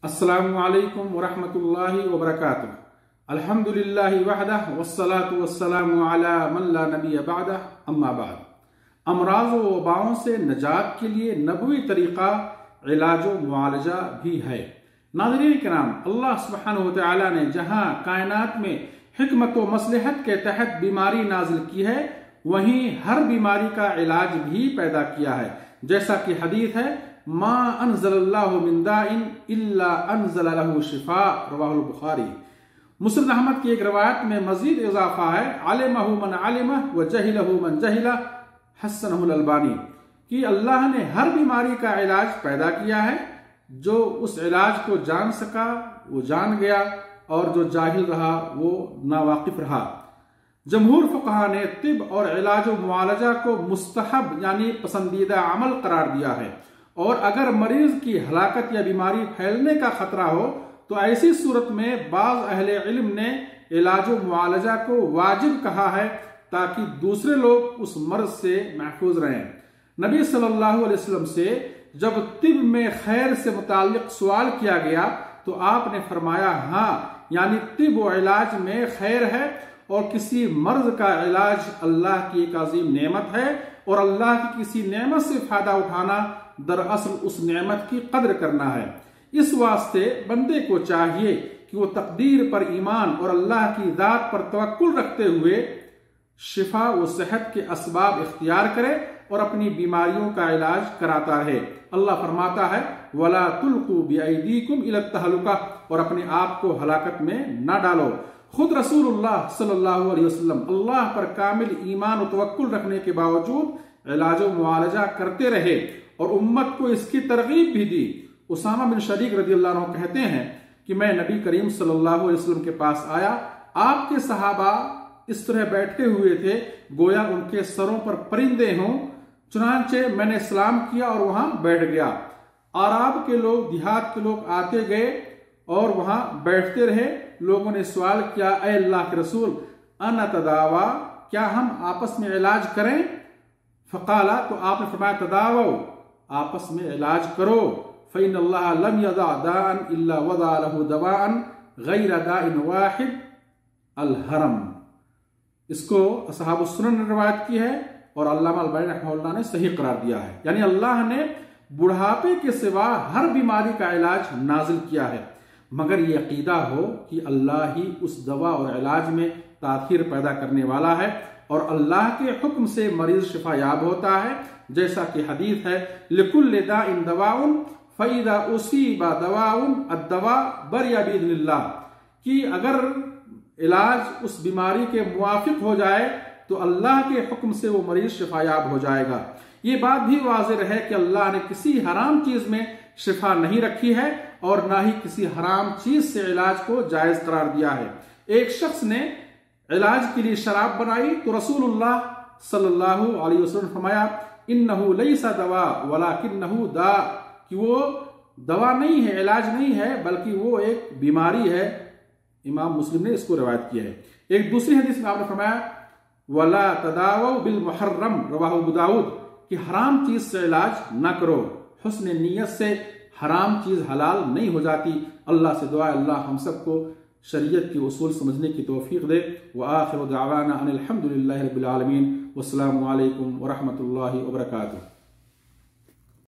अस्सलामु अलैकुम वरहमतुल्लाहि वबरकातुह। अल्हम्दुलिल्लाहि वहदह वस्सलातु वस्सलामु अला मन ला नबिय्य बअदह, अम्मा बाद। अमराज व वबाओं से निजात के लिए नबवी तरीका इलाज व मुआलजा भी है। नाज़रीन किराम, अल्लाह सुब्हानहु व तआला ने जहां कायनात में हिकमत व मसलहत के तहत बीमारी नाजिल की है, वहीं हर बीमारी का इलाज भी पैदा किया है। जैसा कि हदीस है, मा अनज़लल्लाहु मिन दाइन इल्ला अनज़ल लहु शिफा, रवाहुल बुखारी। मुस्लिम अहमद की एक रवायत में मजीद इजाफा है, अलिमहु मन अलिमह व जहिलहु मन जहिला, हस्सनहुल अलबानी, कि अल्लाह ने हर बीमारी का इलाज पैदा किया है। जो उस इलाज को जान सका वो जान गया, और जो जाहिल रहा वो नावाकिफ रहा। जमहूर फुक़हा ने तिब और इलाज व मुआलजा को मुस्तहब यानी पसंदीदा अमल करार दिया है, और अगर मरीज की हलाकत या बीमारी फैलने का खतरा हो तो ऐसी सूरत में बाज़ अहले इल्म ने इलाज व मुआलजा को वाजिब कहा है, ताकि दूसरे लोग उस मर्ज से महफूज रहें। नबी सल्लल्लाहु अलैहि वसल्लम से जब तिब में खैर से मुताल्लिक सवाल किया गया तो आपने फरमाया, हाँ, यानी तिब व इलाज में खैर है, और किसी मर्ज का इलाज अल्लाह की एक अजीम नेमत है, और अल्लाह की किसी नेमत से फायदा उठाना दरअसल उस नेमत की कदर करना है। इस वास्ते बंदे को चाहिए कि वो तकदीर पर ईमान और अल्लाह की जात पर तवक्कुल रखते हुए शिफा व सेहत के असबाब इख्तियार करे और अपनी बीमारियों का इलाज कराता रहे। अल्लाह फरमाता है, वला तुल्कू बिअयदीकुम इला तहलुका, और अपने आप को हलाकत में ना डालो। खुद रसूलुल्लाह सल्लल्लाहु अलैहि वसल्लम अल्लाह पर कामिल ईमान और तवक्कुल रखने के बावजूद इलाज व मुआलजा करते रहे और उम्मत को इसकी तरगीब भी दी। उसामा बिन शरीक रज़ियल्लाहु अन्हु कहते हैं कि मैं नबी करीम सल्लल्लाहु अलैहि वसल्लम के पास आया, आपके सहाबा इस तरह बैठे हुए थे गोया उनके सरों पर परिंदे हों। चुनांचे मैंने सलाम किया और वहां बैठ गया। आराब के लोग, देहात के लोग आते गए और वहां बैठते रहे। लोगों ने सवाल किया, ऐ अल्लाह के रसूल, अना तदावा, क्या हम आपस में इलाज करें? फकाला, तो आपने फरमाया, तदावो, आपस में इलाज करो। फ़इन अल्लाह लम यदा दाअन इल्ला वदा लहु दवाअन गैर दाइन वाहिद अल-हरम। इसको असहाब सुनन ने रवायत की है और अल्लामा अलबानी रहमहुल्लाह ने सही करार दिया है। यानी अल्लाह ने बुढ़ापे के सिवा हर बीमारी का इलाज नाजिल किया है, मगर ये अकीदा हो कि अल्लाह ही उस दवा और इलाज में ताखीर पैदा करने वाला है, और अल्लाह के हुक्म से मरीज शिफा याब होता है। जैसा कि हदीस है, लिकुल्लि दाइन दवाउन फइदा उसीबा दवाउन अद्दवा बरिया बिइज़्निल्लाह, कि अगर इलाज उस बीमारी के मुवाफिक हो जाए तो अल्लाह के हुक्म से वो मरीज शिफा याब हो जाएगा। ये बात भी वाज़ेह है कि अल्लाह ने किसी हराम चीज में शिफा नहीं रखी है और ना ही किसी हराम चीज से इलाज को जायज करार दिया है। एक शख्स ने इलाज के लिए शराब बनाई तो रसूलुल्लाह सल्लल्लाहु अलैहि वसल्लम ने फरमाया, इन्नहु लैसा दवा वलाकिन्नहु दा, कि वो दवा नहीं है, इलाज नहीं है, बल्कि वो एक बीमारी है। इमाम मुस्लिम ने इसको रिवायत किया है। एक दूसरी हदीस में आपने फरमाया, वला तदावु बिल मुहर्रम, रवाहु अबू दाऊद, कि हराम चीज से इलाज न करो। हुस्न नियत से हराम चीज हलाल नहीं हो जाती। अल्लाह से दुआ, अल्लाह हम सबको शरीयत के उसूल समझने की तौफीक दे। व आखिरु दअवाना अनिल हम्दुलिल्लाहि रब्बिल आलमीन। वस्सलामु अलैकुम व रहमतुल्लाहि व बरकातुहू।